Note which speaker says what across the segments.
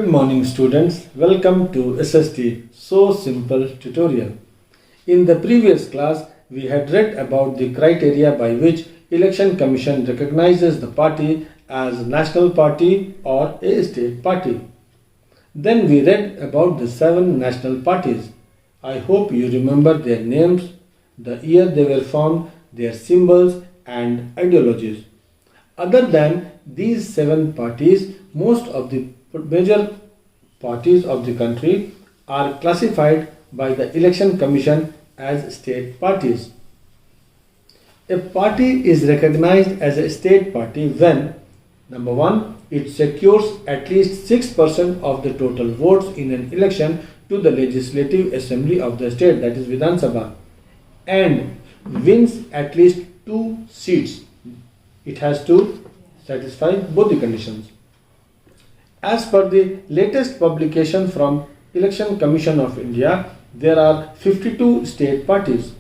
Speaker 1: Good morning students, welcome to SST So Simple tutorial. In the previous class, we had read about the criteria by which Election Commission recognizes the party as national party or a state party. Then we read about the 7 national parties. I hope you remember their names, the year they were formed, their symbols and ideologies. Other than these 7 parties, most of the major parties of the country are classified by the Election Commission as state parties. A party is recognized as a state party when number 1, it secures at least 6% of the total votes in an election to the Legislative Assembly of the state, that is Vidhan Sabha, and wins at least 2 seats. It has to satisfy both the conditions. As per the latest publication from Election Commission of India, there are 52 state parties.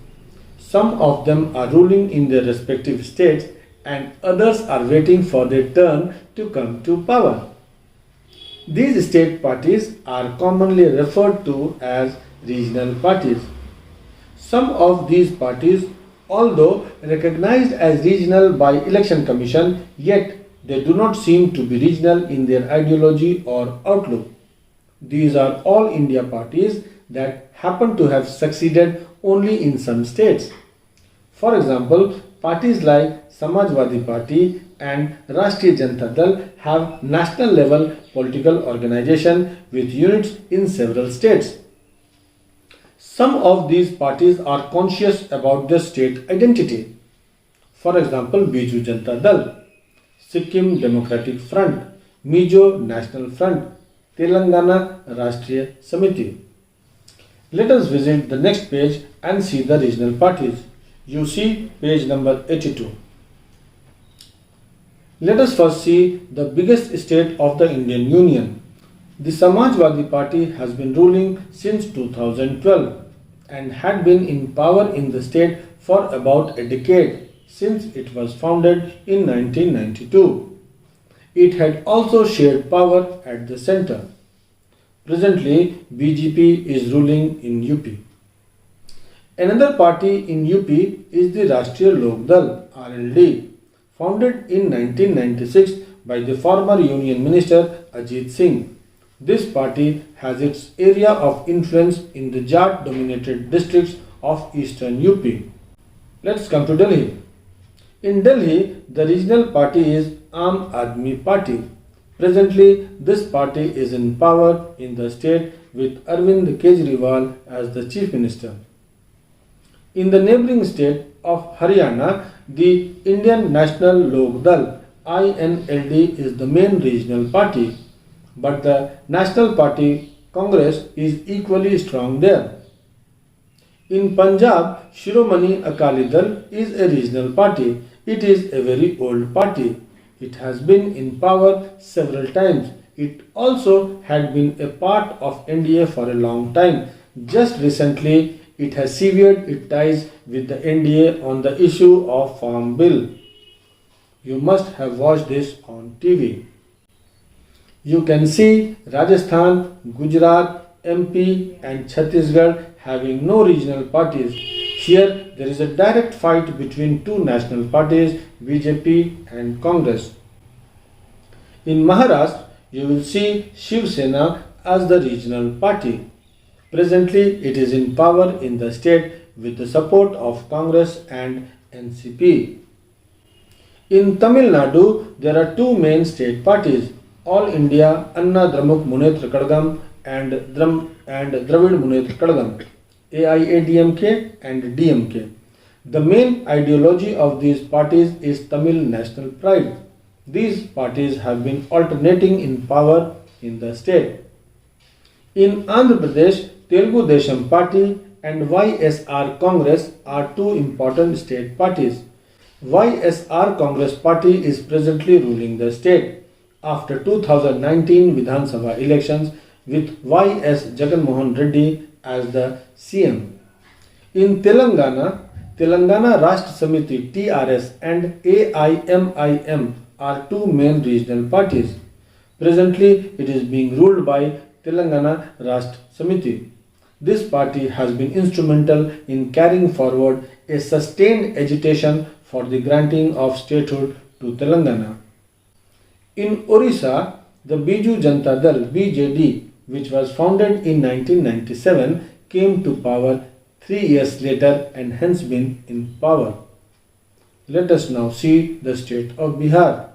Speaker 1: Some of them are ruling in their respective states and others are waiting for their turn to come to power. These state parties are commonly referred to as regional parties. Some of these parties, although recognized as regional by Election Commission, yet they do not seem to be regional in their ideology or outlook. These are all India parties that happen to have succeeded only in some states. For example, parties like Samajwadi Party and Rashtriya Janata Dal have national level political organization with units in several states. Some of these parties are conscious about their state identity. For example, Biju Janata Dal, Sikkim Democratic Front, Mizo National Front, Telangana Rashtriya Samiti. Let us visit the next page and see the regional parties. You see page number 82. Let us first see the biggest state of the Indian Union. The Samajwadi Party has been ruling since 2012 and had been in power in the state for about a decade since it was founded in 1992. It had also shared power at the center. Presently, BJP is ruling in UP. Another party in UP is the Rashtriya Lok Dal (RLD), founded in 1996 by the former Union Minister Ajit Singh. This party has its area of influence in the Jat-dominated districts of eastern UP. Let's come to Delhi. In Delhi, the regional party is Aam Aadmi Party. Presently, this party is in power in the state with Arvind Kejriwal as the Chief Minister. In the neighbouring state of Haryana, the Indian National Lok Dal (INLD) is the main regional party, but the National Party Congress is equally strong there. In Punjab, Shiromani Akali Dal is a regional party. It is a very old party. It has been in power several times. It also had been a part of NDA for a long time. Just recently, it has severed its ties with the NDA on the issue of Farm Bill. You must have watched this on TV. You can see Rajasthan, Gujarat, MP and Chhattisgarh having no regional parties. Here there is a direct fight between two national parties, BJP and Congress. In Maharashtra, you will see Shiv Sena as the regional party. Presently, it is in power in the state with the support of Congress and NCP. In Tamil Nadu, there are two main state parties, All India Anna Dramuk Munnetra Kazhagam and Dravid Munnetra Kazhagam, AIADMK and DMK. The main ideology of these parties is Tamil national pride. These parties have been alternating in power in the state. In Andhra Pradesh, Telugu Desam Party and YSR Congress are two important state parties. YSR Congress Party is presently ruling the state after 2019 Vidhan Sabha elections with YS Jagan Mohan Reddy as the CM. In Telangana, Telangana Rashtra Samiti TRS and AIMIM are two main regional parties. Presently, it is being ruled by Telangana Rashtra Samiti. This party has been instrumental in carrying forward a sustained agitation for the granting of statehood to Telangana. In Orissa, the Biju Janata Dal (BJD), which was founded in 1997, came to power 3 years later and hence been in power. Let us now see the state of Bihar.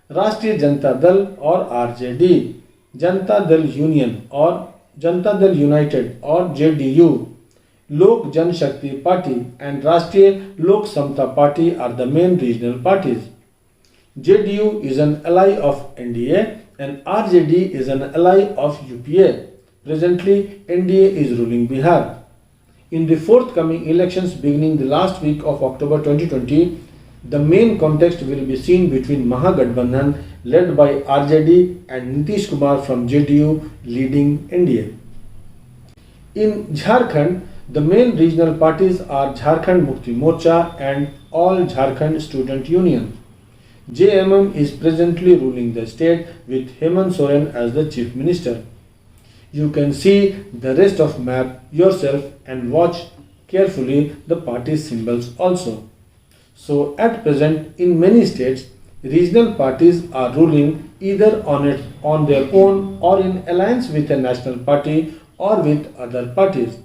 Speaker 1: Rashtriya Janata Dal or RJD, Janata Dal Union or Janata Dal United or JDU, Lok Jan Shakti Party and Rashtriya Lok Samta Party are the main regional parties. JDU is an ally of NDA and RJD is an ally of UPA. Presently, NDA is ruling Bihar. In the forthcoming elections beginning the last week of October 2020, the main contest will be seen between Mahagathbandhan led by RJD and Nitish Kumar from JDU leading NDA. In Jharkhand, the main regional parties are Jharkhand Mukti Morcha and All Jharkhand Student Union. JMM is presently ruling the state with Hemant Soren as the Chief Minister. You can see the rest of map yourself and watch carefully the party symbols also. So at present in many states, regional parties are ruling either on their own or in alliance with a national party or with other parties.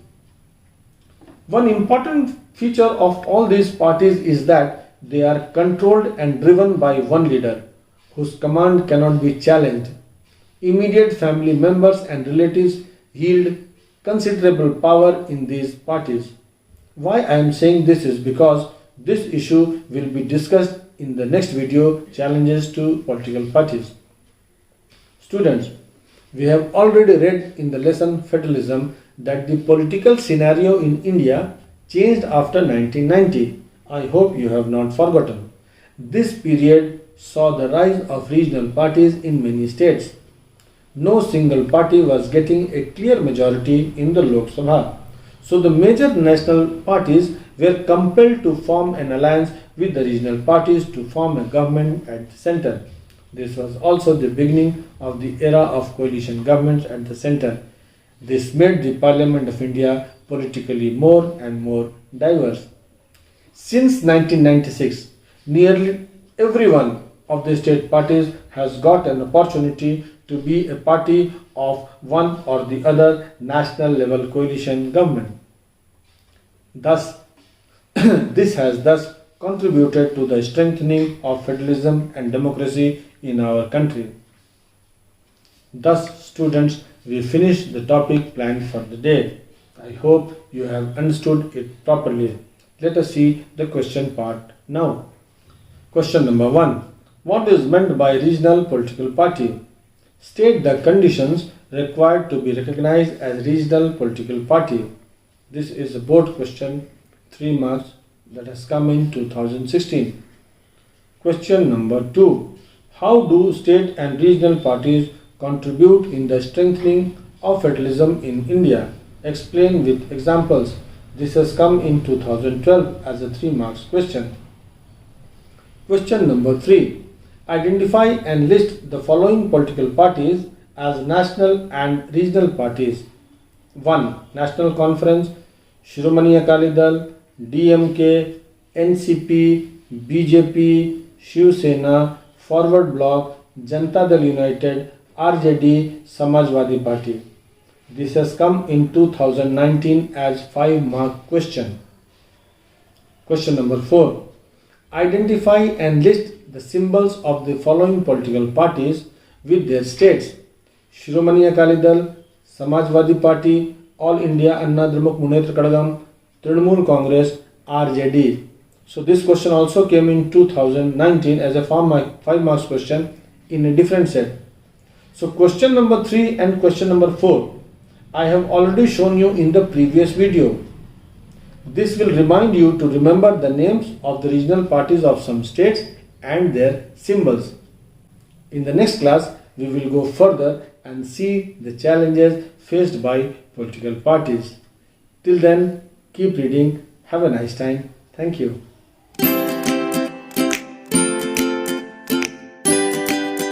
Speaker 1: One important feature of all these parties is that they are controlled and driven by one leader, whose command cannot be challenged. Immediate family members and relatives yield considerable power in these parties. Why I am saying this is because this issue will be discussed in the next video, Challenges to Political Parties. Students, we have already read in the lesson Federalism that the political scenario in India changed after 1990. I hope you have not forgotten. This period saw the rise of regional parties in many states. No single party was getting a clear majority in the Lok Sabha. So the major national parties were compelled to form an alliance with the regional parties to form a government at the center. This was also the beginning of the era of coalition governments at the center. This made the Parliament of India politically more and more diverse. Since 1996, nearly every one of the state parties has got an opportunity to be a party of one or the other national level coalition government. Thus, this has thus contributed to the strengthening of federalism and democracy in our country. Thus, students, we finish the topic planned for the day. I hope you have understood it properly. Let us see the question part now. Question number 1. What is meant by regional political party? State the conditions required to be recognized as regional political party. This is a board question, 3 marks, that has come in 2016. Question number 2. How do state and regional parties contribute in the strengthening of federalism in India? Explain with examples. This has come in 2012 as a 3 marks question. Question number 3. Identify and list the following political parties as national and regional parties. 1. National Conference, Shiromani Akali Dal, DMK, NCP, BJP, Shiv Sena, Forward Bloc, Janata Dal United, RJD, Samajwadi Party. This has come in 2019 as 5 mark question. Question number 4. Identify and list the symbols of the following political parties with their states. Shiromani Akali Dal, Samajwadi Party, All India Anna Dramuk Munnetra Kadagam, Trinamool Congress, RJD. So this question also came in 2019 as a 5 marks question in a different set. So question number 3 and question number 4 I have already shown you in the previous video. This will remind you to remember the names of the regional parties of some states and their symbols. In the next class, we will go further and see the challenges faced by political parties. Till then, keep reading. Have a nice time. Thank you.